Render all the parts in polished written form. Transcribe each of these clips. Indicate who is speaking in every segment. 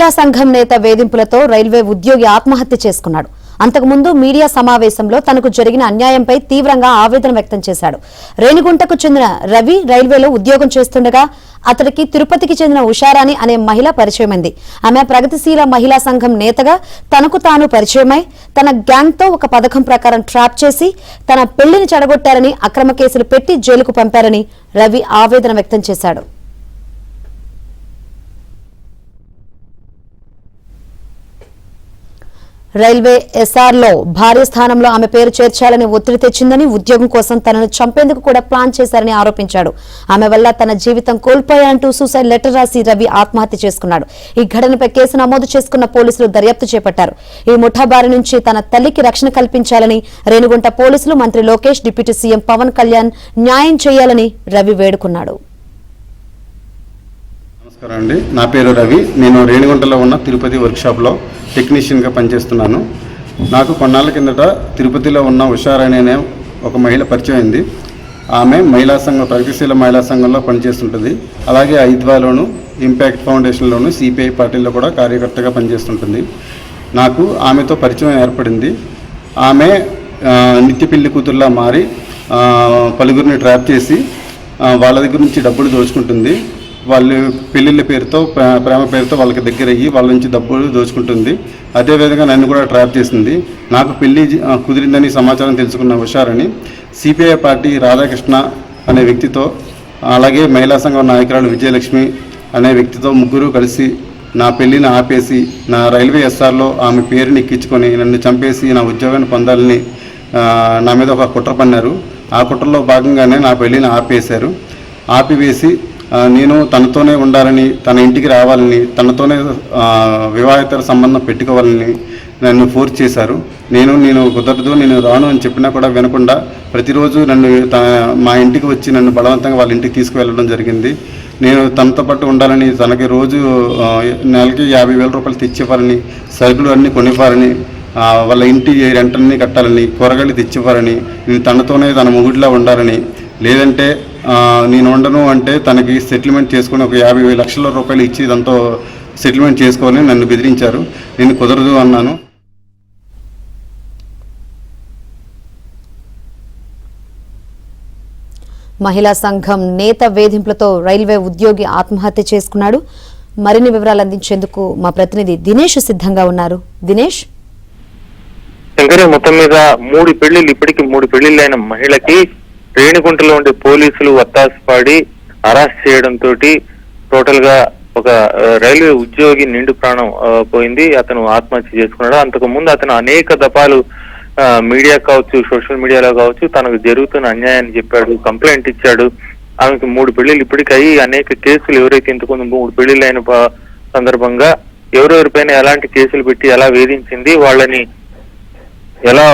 Speaker 1: మహిళా సంఘం నేత వేధింపులతో రైల్వే ఉద్యోగి ఆత్మహత్య చేసుకున్నాడు. అంతకుముందు మీడియా సమావేశంలో తనకు జరిగిన అన్యాయంపై తీవ్రంగా ఆవేదన వ్యక్తం చేశాడు. రేణిగుంటకు చెందిన రవి రైల్వేలో ఉద్యోగం చేస్తుండగా అతడికి తిరుపతికి చెందిన ఉషారాణి అనే మహిళ పరిచయమైంది. ఆమె ప్రగతిశీల మహిళా సంఘం నేతగా తనకు తాను పరిచయమై తన గ్యాంగ్ తో ఒక పథకం ప్రకారం ట్రాప్ చేసి తన పెళ్లిని చెడగొట్టారని, అక్రమ కేసులు పెట్టి జైలుకు పంపారని రవి ఆవేదన వ్యక్తం చేశాడు. రైల్వే ఎస్ఆర్లో భారీ స్థానంలో ఆమె పేరు చేర్చాలని ఒత్తిడి తెచ్చిందని, ఉద్యోగం కోసం తనను చంపేందుకు కూడా ప్లాన్ చేశారని ఆరోపించాడు. ఆమె వల్ల తన జీవితం కోల్పోయానంటూ సూసైడ్ లెటర్ రాసి రవి ఆత్మహత్య చేసుకున్నాడు. ఈ ఘటనపై కేసు నమోదు చేసుకున్న పోలీసులు దర్యాప్తు చేపట్టారు. ఈ ముఠా బారి నుంచి తన తల్లికి రక్షణ కల్పించాలని రేణిగుంట పోలీసులు, మంత్రి లోకేష్, డిప్యూటీ సీఎం పవన్ కళ్యాణ్ న్యాయం చేయాలని రవి వేడుకున్నాడు.
Speaker 2: నమస్కారం అండి, నా పేరు రవి. నేను రేణిగుంటలో ఉన్న తిరుపతి వర్క్షాప్లో టెక్నీషియన్గా పనిచేస్తున్నాను. నాకు కొన్నాళ్ళ కిందట తిరుపతిలో ఉన్న ఉషారాణి అనే ఒక మహిళ పరిచయం అయింది. ఆమె మహిళా సంఘం, ప్రగతిశీల మహిళా సంఘంలో పనిచేస్తుంటుంది. అలాగే ఐద్వాలోను, ఇంపాక్ట్ ఫౌండేషన్లోను, సిపిఐ పార్టీలో కూడా కార్యకర్తగా పనిచేస్తుంటుంది. నాకు ఆమెతో పరిచయం ఏర్పడింది. ఆమె నిత్య పెళ్లి కూతురులా మారి పలుగురిని ట్రాప్ చేసి వాళ్ళ దగ్గర నుంచి డబ్బులు దోచుకుంటుంది. వాళ్ళు పెళ్ళిళ్ళ పేరుతో, ప్రేమ పేరుతో వాళ్ళకి దగ్గర అయ్యి వాళ్ళ నుంచి డబ్బులు దోచుకుంటుంది. అదేవిధంగా నన్ను కూడా ట్రాప్ చేసింది. నాకు పెళ్లి కుదిరిందని సమాచారం తెలుసుకున్న ఉషారాణి సిపిఐ పార్టీ రాధాకృష్ణ అనే వ్యక్తితో, అలాగే మహిళా సంఘం నాయకురాలు విజయలక్ష్మి అనే వ్యక్తితో ముగ్గురు కలిసి నా పెళ్లిని ఆపేసి నా రైల్వే ఎస్ఆర్లో ఆమె పేరుని ఎక్కించుకొని నన్ను చంపేసి నా ఉద్యోగాన్ని పొందాలని నా మీద ఒక కుట్ర పన్నారు. ఆ కుట్రలో భాగంగానే నా పెళ్లిని ఆపేశారు. ఆపివేసి నేను తనతోనే ఉండాలని, తన ఇంటికి రావాలని, తనతోనే వివాహేతర సంబంధం పెట్టుకోవాలని నన్ను ఫోర్స్ చేశారు. నేను కుదరదు, నేను రాను అని చెప్పినా కూడా వినకుండా ప్రతిరోజు నన్ను మా ఇంటికి వచ్చి నన్ను బలవంతంగా వాళ్ళ ఇంటికి తీసుకువెళ్ళడం జరిగింది. నేను తనతో పాటు ఉండాలని, తనకి రోజు నెలకి 50,000 రూపాయలు తెచ్చివ్వాలని, సరుకులు అన్నీ కొనివ్వాలని, వాళ్ళ ఇంటి రెంటన్నీ కట్టాలని, కూరగాయలు తెచ్చివ్వాలని, నేను తనతోనే తన మొగుడిలా ఉండాలని, లేదంటే నేను ఉండను అంటే తనకి సెటిల్మెంట్ చేసుకుని ఒక 50 లక్షల రూపాయలు ఇచ్చి దాంతో సెటిల్మెంట్ చేసుకోవాలని నన్ను బెదిరించారు. నేను కుదరదు అన్నాను.
Speaker 1: మహిళా సంఘం నేత వేధింపులతో రైల్వే ఉద్యోగి ఆత్మహత్య చేసుకున్నాడు. మరిన్ని వివరాలు అందించేందుకు మా ప్రతినిధి దినేష్ సిద్ధంగా ఉన్నారు. దినేష్,
Speaker 3: మొత్తం మీద ఇప్పటికీ 3 పెళ్లిళ్ళైన మహిళకి రేణిగుంటలో ఉండే పోలీసులు వత్తాసుపాడి అరెస్ట్ చేయడంతో టోటల్ గా ఒక రైల్వే ఉద్యోగి నిండు ప్రాణం పోయింది. అతను ఆత్మహత్య చేసుకున్నాడు. అంతకు ముందు అతను అనేక దఫాలు మీడియా కావచ్చు, సోషల్ మీడియాలో కావచ్చు తనకు జరుగుతున్న అన్యాయాన్ని చెప్పాడు, కంప్లైంట్ ఇచ్చాడు. ఆమెకు 3 పెళ్లిళ్ళు ఇప్పటికీ అనేక కేసులు, ఎవరైతే ఇంతకుముందు 3 పెళ్లిళ్ళు అయిన సందర్భంగా ఎవరెవరిపైన ఎలాంటి కేసులు పెట్టి ఎలా వేధించింది, వాళ్ళని ఎలా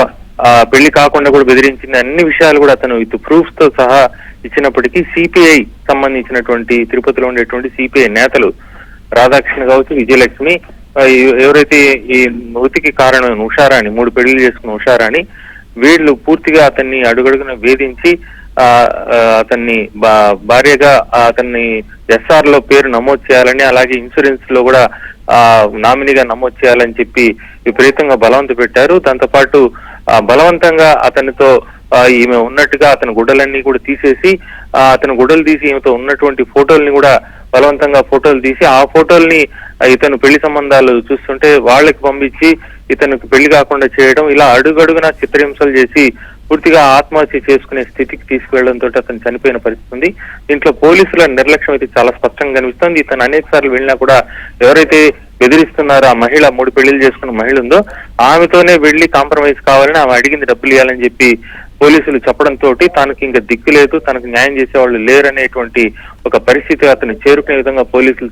Speaker 3: పెళ్లి కాకుండా కూడా బెదిరించింది, అన్ని విషయాలు కూడా అతను విత్ ప్రూఫ్స్ తో సహా ఇచ్చినప్పటికీ సిపిఐ సంబంధించినటువంటి తిరుపతిలో ఉండేటువంటి సిపిఐ నేతలు రాధాకృష్ణ కావచ్చు, విజయలక్ష్మి, ఎవరైతే ఈ మృతికి కారణమైన ఉషారాణి, 3 పెళ్లిళ్ళు చేసుకున్న ఉషారాణి, వీళ్ళు పూర్తిగా అతన్ని అడుగడుగున వేధించి అతన్ని భార్యగా అతన్ని ఎస్ఆర్ లో పేరు నమోదు చేయాలని, అలాగే ఇన్సూరెన్స్ లో కూడా నామినీగా నమోదు చేయాలని చెప్పి విపరీతంగా బలవంత పెట్టారు. దాంతో పాటు బలవంతంగా అతనితో ఈమె ఉన్నట్టుగా అతని గుడ్డలన్నీ కూడా తీసేసి, అతని గుడ్డలు తీసి ఈమెతో ఉన్నటువంటి ఫోటోల్ని కూడా బలవంతంగా ఫోటోలు తీసి, ఆ ఫోటోల్ని ఇతను పెళ్లి సంబంధాలు చూస్తుంటే వాళ్ళకి పంపించి ఇతనికి పెళ్లి కాకుండా చేయడం, ఇలా అడుగడుగున చిత్రహింసలు చేసి పూర్తిగా ఆత్మహత్య చేసుకునే స్థితికి తీసుకువెళ్లడంతో అతను చనిపోయిన పరిస్థితి ఉంది. దీంట్లో పోలీసుల నిర్లక్ష్యం అయితే చాలా స్పష్టంగా కనిపిస్తుంది. ఇతను అనేక సార్లు వెళ్ళినా కూడా ఎవరైతే బెదిరిస్తున్నారో ఆ మహిళ, 3 పెళ్లిళ్ళు చేసుకున్న మహిళ ఉందో ఆమెతోనే వెళ్లి కాంప్రమైజ్ కావాలని, ఆమె అడిగింది డబ్బులు ఇవ్వాలని చెప్పి పోలీసులు చెప్పడంతో తనకి ఇంకా దిక్కు లేదు, తనకు న్యాయం చేసేవాళ్ళు లేరనేటువంటి ఒక పరిస్థితి అతను చేరుకునే విధంగా పోలీసులు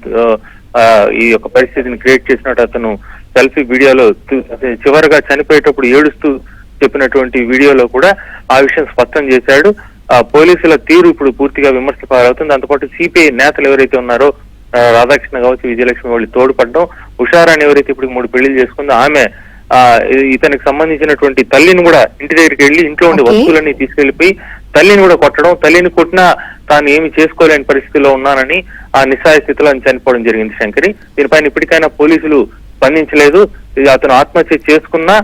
Speaker 3: ఈ యొక్క పరిస్థితిని క్రియేట్ చేసినట్టు అతను సెల్ఫీ వీడియోలో చివరిగా చనిపోయేటప్పుడు ఏడుస్తూ చెప్పినటువంటి వీడియోలో కూడా ఆ విషయం స్పష్టం చేశాడు. పోలీసుల తీరు ఇప్పుడు పూర్తిగా విమర్శ పాలవుతుంది. దాంతోపాటు సిపిఐ నేతలు ఎవరైతే ఉన్నారో రాధాకృష్ణ కావచ్చు, విజయలక్ష్మి వాళ్ళు తోడ్పడడం, ఉషారాణి ఎవరైతే ఇప్పుడు 3 పెళ్లిళ్ళు చేసుకుందో ఆమె ఇతనికి సంబంధించినటువంటి తల్లిని కూడా ఇంటి దగ్గరికి వెళ్లి ఇంట్లో ఉండే వస్తువులన్నీ తీసుకెళ్లిపోయి తల్లిని కూడా కొట్టడం, తల్లిని కొట్టినా తాను ఏమి చేసుకోలేని పరిస్థితిలో ఉన్నానని ఆ నిస్సహాయ స్థితిలో చనిపోవడం జరిగింది శంకరి. దీనిపైన ఇప్పటికైనా పోలీసులు స్పందించలేదు. అతను ఆత్మహత్య చేసుకున్నా